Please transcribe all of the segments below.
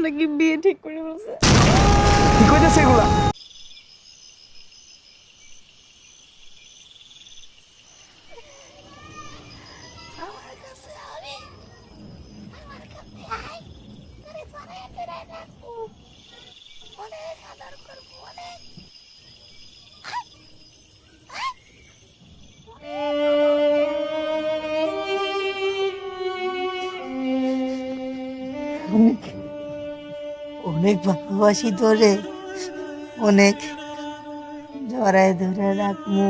নাকি বিয়ে ঠিক করে বলছে। কি কইতেছে এগুলা? আমার কাছে আমি আমার কাছে আয় তোরে বানাইতে রাখবো, অনেক আদর করবো, অনেক। অনেক অনেক ভালোবাসি তোরে, অনেক জড়ায় ধরে রাখমু।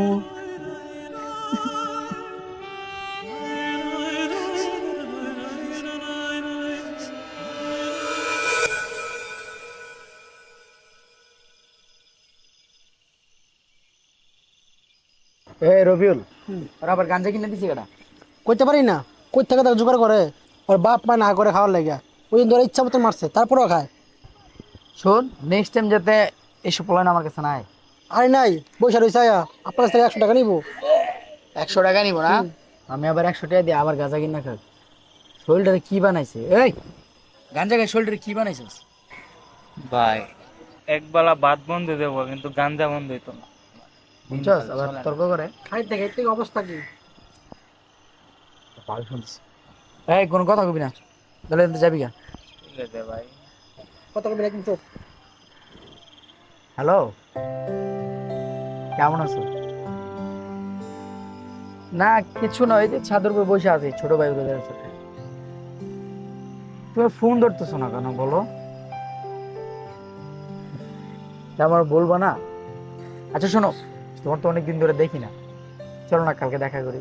রবিউল, ওরা আবার গাঞ্জা কিনে দিছি কেডা? কইতে পারি না কই থেকে তারা জোগাড় করে, ওর বাপ মা না করে খাওয়ার লাগিয়া ওই দিন ধরে ইচ্ছা মতো মারছে, তারপরেও খায়। শোন, নেক্সট টাইম যাতে এসব প্ল্যান আমার কাছে নাই। আরে নাই বৈশা রয়েছে, আপনার কাছ থেকে 100 টাকা নিবো। 100 টাকা নিব না? আমি আবার 100 টাকা দিয়ে আবার গাঁজা কিনা খাই? শরীরটারে কি বানাইছে? এই গাঞ্জা খাই শরীরটারে কি বানাইছিস? ভাই একবেলা ভাত বন্ধ দেবো কিন্তু গাঞ্জা বন্ধ হইতো না। বুঝছস? আবার তর্ক করে। খাইতে খাইতে অবস্থা কি? ভালো শুনছিস? এই কোনো কথা কবি না, তাহলে যাবি গা। ঠিক আছে ভাই। কত করে কিন্তু হ্যালো, কেমন আছো? না কিছু নয়, যে ছাদের উপর বসে আছি ছোট ভাই ব্রাদারের সাথে। তুমি ফোন ধরতেছো না কেন বলো? তা আমার বলবা না? আচ্ছা শোনো, তোমার তো অনেকদিন ধরে দেখি না, চলো না কালকে দেখা করি।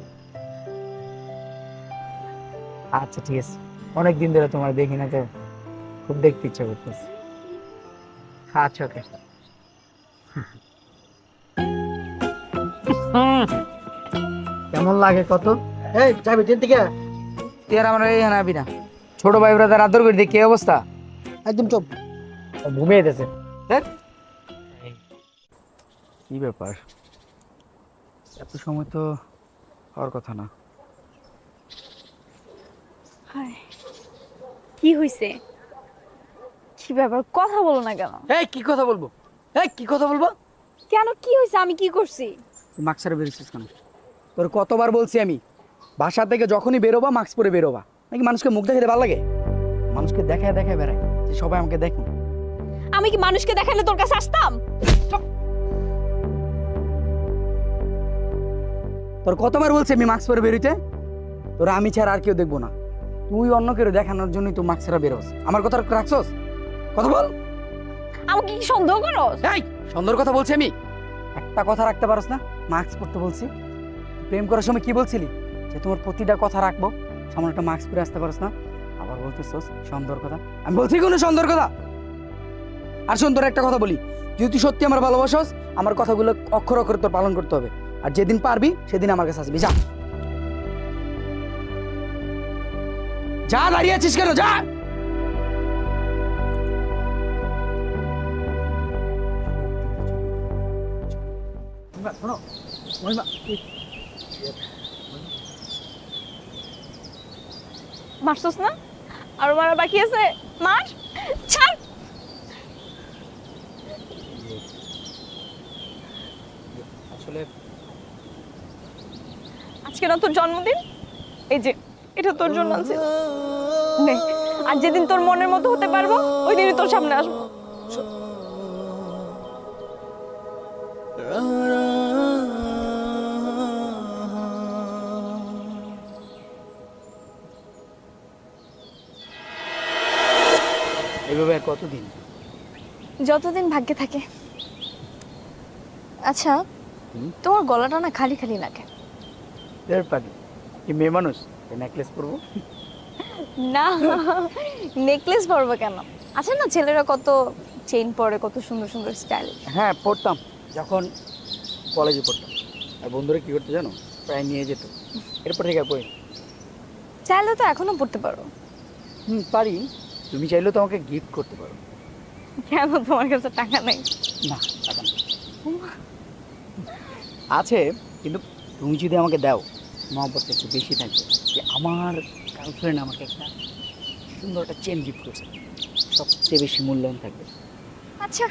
আচ্ছা ঠিক আছে, অনেকদিন ধরে তোমার দেখি না, তো খুব দেখতে ইচ্ছা করতেছে। আচ্ছা ওকে। কেমন লাগে কত? এই যাবি ট্রেন থেকে? তুই আর আমার এই হানাবি না। ছোট ভাই ব্রাদার আদর করে দেখি কি অবস্থা। একদম চুপ। ঘুমিয়ে গেছে। কি ব্যাপার, এত সময় তো হওয়ার কথা না। হায়, কি হইছে? কি ব্যাপার, কথা বলো না কেন? এই কি কথা বলবো? এই কি কথা বলবো? কেন, কি হইছে? আমি কি করছি? তুই মাস্ক ছাড়া বেরোছিস কেন? তোর কতবার বলছি আমি, বাসা থেকে যখনই বেরোবা মাস্ক পরে বেরোবা। নাকি মানুষকে মুখ দেখাতে ভালো লাগে? মানুষকে দেখায় দেখায় বেড়ায় যে সবাই আমাকে দেখুন। আমি কি মানুষকে দেখাইলে তোর কাছে আসতাম? তোর কতবার বলছি আমি মাস্ক পরে বেরোইতে? তোরা আমি ছাড়া আর কেউ দেখবো না। তুই অন্য কেউ দেখানোর জন্যই তো মাস্ক ছাড়া বেরোস। আমার কথা রাখছস? কথা বল। আমাকে কি সন্দেহ করো? এই সুন্দর কথা বলছি আমি, একটা কথা রাখতে পারস না? মাস্ক পরতে বলছি। প্রেম করার সময় কি বলছিলি যে তোমার প্রতিটা কথা রাখবো, সামনে একটা মাস্ক পরে আসতে পারস না? আবার বলতেছস সুন্দর কথা। আমি বলছি কোনো সুন্দর কথা? আর সুন্দর একটা কথা বলি, যদি তুই সত্যি আমার ভালোবাসস, আমার কথাগুলো অক্ষর অক্ষর তোর পালন করতে হবে। আর যেদিন পারবি সেদিন আমার কাছে আসবি। যা যা, দাঁড়িয়ে আছিস কেন? যা। শোনো মহিমা, মারছস না? আর মারা বাকি আছে? মার, ছাড়। আসলে আজকে না তোর জন্মদিন, এই যে এটা তোর জন্য আছে। নে, আর যেদিন তোর মনের মতো হতে পারবো ওই দিনই তোর সামনে আসবো। এভাবে আর কতদিন? যতদিন ভাগ্যে থাকে। আচ্ছা, তোমার গলাটা না খালি খালি লাগে। এর পাগলি কি মেয়ে মানুষ নেকলেস পরবো? না, নেকলেস পরবো কেন? আচ্ছা না, ছেলেরা কত চেইন পরে, কত সুন্দর সুন্দর স্টাইল। হ্যাঁ পড়তাম, যখন কলেজে পড়তাম। আর বন্ধুরা কি করতে জানো, প্রায় নিয়ে যেত। এরপর থেকে আর পড়ি। চাইলে তো এখনো পড়তে পারো। পারি, তুমি চাইলেও তো আমাকে গিফট করতে পারো। কেন, তোমার কাছে টাকা নেই? না টাকা না আছে, কিন্তু তুমি যদি আমাকে দাও, মহব্বতটা একটু বেশি থাকবে। যে আমার গার্লফ্রেন্ড আমাকে একটা সুন্দর একটা চেন গিফট করছে, সবচেয়ে বেশি মূল্যায়ন থাকবে। আচ্ছা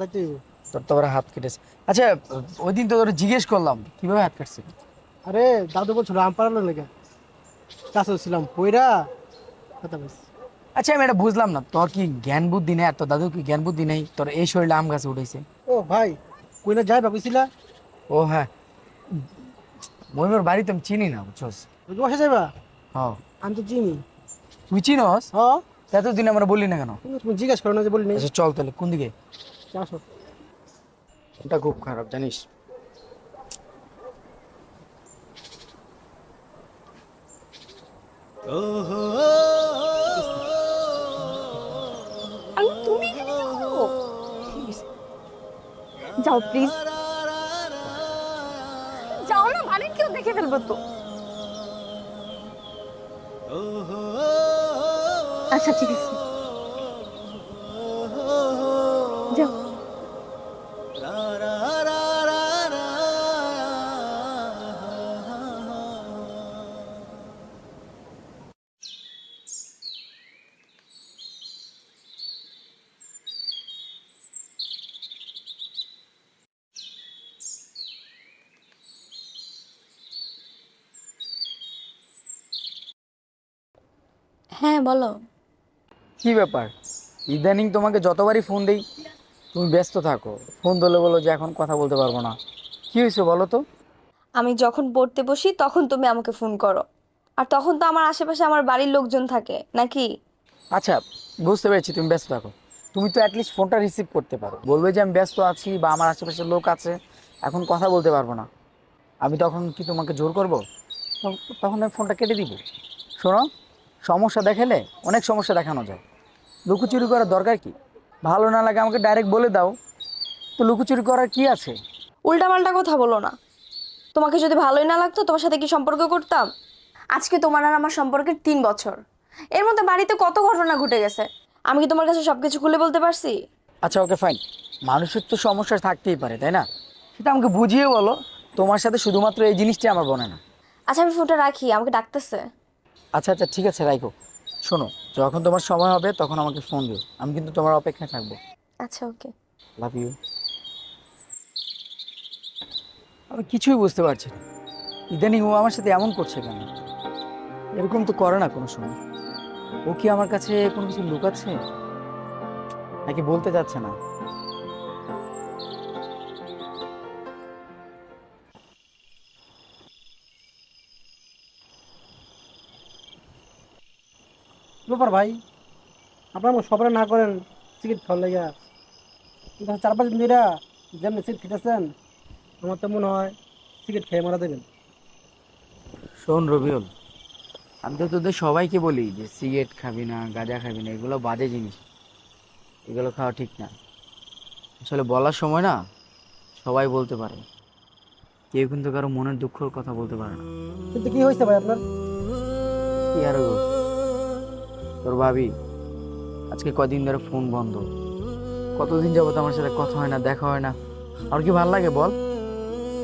যাইতে হইব। তোর তো আবার হাত কেটেছে। আচ্ছা, ওই দিন তো তোর জিজ্ঞেস করলাম কিভাবে হাত কাটছে। আরে দাদু বলছিল আম পাড়ালো লেগে কাছে ছিলাম পইরা কথা বলছি। আচ্ছা, আমি এটা বুঝলাম না, তোর কি জ্ঞান বুদ্ধি নেই? আর তোর দাদু কি জ্ঞান বুদ্ধি নেই? তোর এই শরীরে আম গাছে উঠেছে। ও ভাই কইনা যাই ভাবিছিলা ও হ্যাঁ, মহিমার বাড়ি তো আমি চিনি না, বুঝছস? ওই যে বসে যাইবা হ্যাঁ, আমি তো চিনি। তুই চিনস? হ্যাঁ এতদিন আমরা বললি না কেন? তুমি জিজ্ঞেস করো না যে বলিনি। আচ্ছা চল তাহলে, কোন দিকে? আসো। ওটা খুব খারাপ জানিস। আরে তুমি এখানে কি করো? যাও প্লিজ, যাও না, বাড়ির কেউ দেখে ফেলবো তো। আচ্ছা ঠিক আছে, যাও। হ্যাঁ বলো। কি ব্যাপার, ইদানিং তোমাকে যতবারই ফোন দিই তুমি ব্যস্ত থাকো, ফোন ধরলে বলো যে এখন কথা বলতে পারবো না। কি হয়েছে বলো তো? আমি যখন পড়তে বসি তখন তুমি আমাকে ফোন করো, আর তখন তো আমার আশেপাশে আমার বাড়ির লোকজন থাকে নাকি? আচ্ছা, বুঝতে পেরেছি তুমি ব্যস্ত থাকো। তুমি তো অ্যাটলিস্ট ফোনটা রিসিভ করতে পারো, বলবে যে আমি ব্যস্ত আছি বা আমার আশেপাশে লোক আছে, এখন কথা বলতে পারবো না। আমি তখন কি তোমাকে জোর করবো? তখন আমি ফোনটা কেটে দিব। শোনো, সমস্যা দেখালে অনেক সমস্যা দেখানো যায়, লুকোচুরি করার দরকার কি? ভালো না লাগে আমাকে ডাইরেক্ট বলে দাও, তো লুকোচুরি করার কি আছে? উল্টাপাল্টা কথা বলো না। তোমাকে যদি ভালোই না লাগতো তোমার সাথে কি সম্পর্ক করতাম? আজকে তোমার আর আমার সম্পর্কের 3 বছর, এর মধ্যে বাড়িতে কত ঘটনা ঘটে গেছে, আমি কি তোমার কাছে সবকিছু খুলে বলতে পারছি? আচ্ছা ওকে ফাইন, মানুষের তো সমস্যা থাকতেই পারে তাই না? সেটা আমাকে বুঝিয়ে বলো। তোমার সাথে শুধুমাত্র এই জিনিসটাই আমার বনে না। আচ্ছা আমি ফোনটা রাখি, আমাকে ডাকতেছে। আচ্ছা আচ্ছা ঠিক আছে, রাখো। শোনো, যখন তোমার সময় হবে তখন আমাকে ফোন দিও, আমি কিন্তু তোমার অপেক্ষায় থাকবো। আচ্ছা ওকে। Love you. আমি কিছুই বুঝতে পারছি না, ইদানিং ও আমার সাথে এমন করছে কেন? এরকম তো করে না কোনো সময়। ও কি আমার কাছে কোনো কিছু লুকাচ্ছে নাকি বলতে যাচ্ছে না? ব্যাপার ভাই, আপনার সবাই না করেন সিগারেট খাওয়ার লাগিয়া, কিন্তু 4-5 দিন ধরে যেমনি সিগারেট খেতেছেন আমার তো মনে হয় সিগারেট খেয়ে মারা দেবেন। শোন রবিউল, আমি তো তোদের সবাইকে বলি যে সিগারেট খাবি না, গাঁজা খাবি না, এগুলো বাজে জিনিস, এগুলো খাওয়া ঠিক না। আসলে বলার সময় না সবাই বলতে পারে, কেউ কিন্তু কারো মনের দুঃখের কথা বলতে পারে না। কিন্তু কি হয়েছে ভাই আপনার? কি আর হইব? তোর ভাবি আজকে কদিন ধরে ফোন বন্ধ, কতদিন যাবত আমার সাথে কথা হয় না, দেখা হয় না। আর কি ভালো লাগে বল?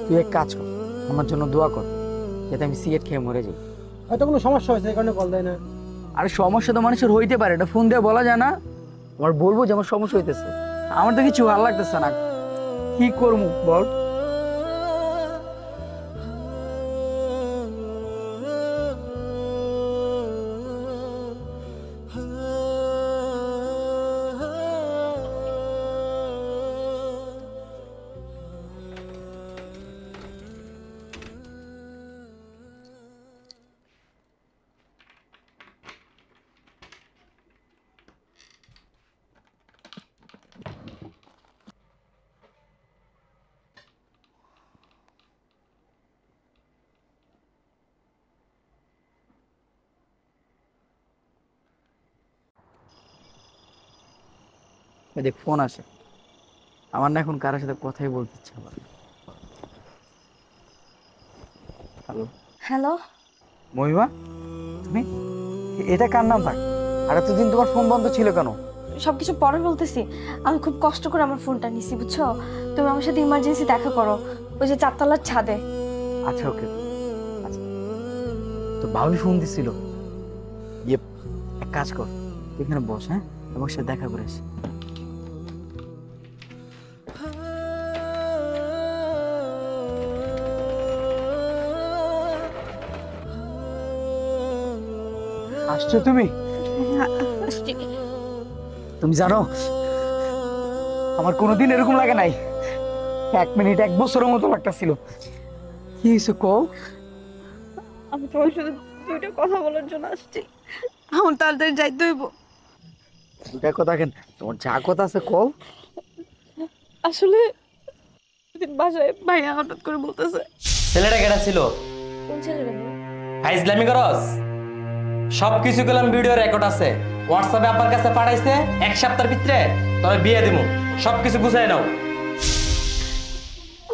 তুই এক কাজ কর, আমার জন্য দোয়া কর যাতে আমি সিগারেট খেয়ে মরে যাই। হয়তো কোনো সমস্যা হয়েছে এই কারণে কল দেয় না। আরে সমস্যা তো মানুষের হইতে পারে, এটা ফোন দিয়ে বলা যায় না? আমার বলবো যে আমার সমস্যা হইতেছে, আমার তো কিছু ভালো লাগতেছে না, কি করবো বল? ওই দেখ ফোন আসে, আমার না এখন কারোর সাথে কথাই বলতে ইচ্ছা করে। Hello hello. মহিমা, তুমি? এটা কার নাম্বার? আর এতদিন তোমার ফোন বন্ধ ছিল কেন? সবকিছু পরে বলতেছি। আমি খুব কষ্ট করে আমার ফোনটা নিছি, বুঝছো? তুমি আমার সাথে ইমার্জেন্সি দেখা করো, ওই যে 4 তলার ছাদে। আচ্ছা ওকে, আচ্ছা তো ভাবি ফোন দিছিল। ইয়ে, এক কাজ কর, তুই এখানে বস, হ্যাঁ আমার সাথে দেখা করে আসি। আসছো তুমি? তুমি জানো আমার কোনোদিন এরকম লাগে নাই, 1 মিনিট 1 বছরের মতো লাগতেছিল। কি হয়েছে কও? আমি তোমার সাথে 2টা কথা বলার জন্য আসছি। আমার তাড়াতাড়ি যাইতে হইব। দুটা কথা কেন, তোমার যা কথা আছে কও। আসলে বাসায় ভাইয়া হঠাৎ করে বলতেছে। ছেলেটা কেটা ছিল? কোন ছেলেটা? ইসলামি করস? সবকিছু গেলাম, ভিডিও রেকর্ড আছে, হোয়াটসঅ্যাপে আপনার কাছে পাঠাইছে। 1 সপ্তাহের ভিতরে তোর বিয়ে দিমু, সবকিছু গুছাই নাও।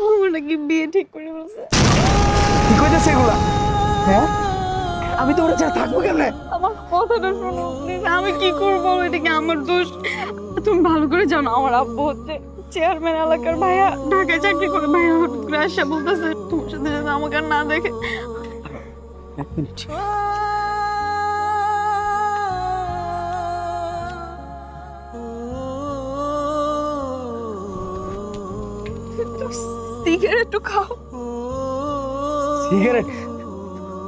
আমার নাকি বিয়ে ঠিক করে বলছে। কি কইতেছে এগুলা? হ্যাঁ আমি তোমার যা থাকবো কেমনে? আমার কথাটা শোনো প্লিজ। আমি কি করবো? এটা কি আমার দোষ? তুমি ভালো করে জানো আমার আব্বু হচ্ছে চেয়ারম্যান এলাকার। ভাইয়া ঢাকায় চাকরি করে। ভাইয়া হঠাৎ করে আসা বলতেছে তোমার সাথে যাতে আমাকে আর না দেখে। 1 মিনিট। সিগারেট একটু খাও। সিগারেট?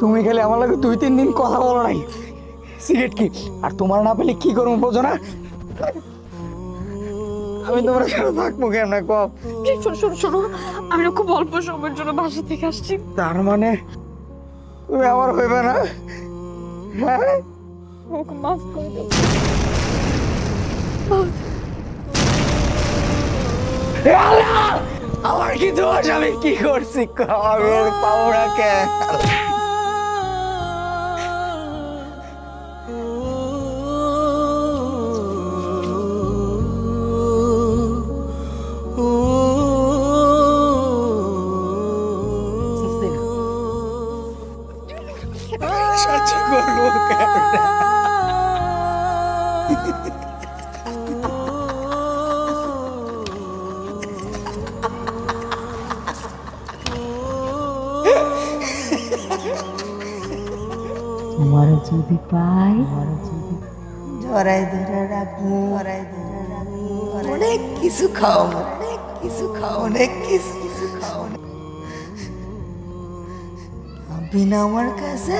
তুমি খেলে আমার লাগে 2-3 দিন কথা বলো নাই, সিগারেট কি? আর তোমার না পেলে কি করবো বোঝো না? আমি তোমার সাথে থাকবো কেমনে কও? শোনো শোনো শোনো, আমি না খুব অল্প সময়ের জন্য বাসা থেকে আসছি। তার মানে তুমি আমার হইবে না? হ্যাঁ আমাকে মাফ করে দাও। আল্লাহ! আমার কি দোষ? আমি কি করছি? আমি পাবো না কেন? সহ্য করবো কেমনে? তোমার যদি পাই, জড়াই ধরে রাখবো, অনেক কিছু খাও, অনেক কিছু খাও, অনেক কিছু খাও। বিনা আমার কাছে,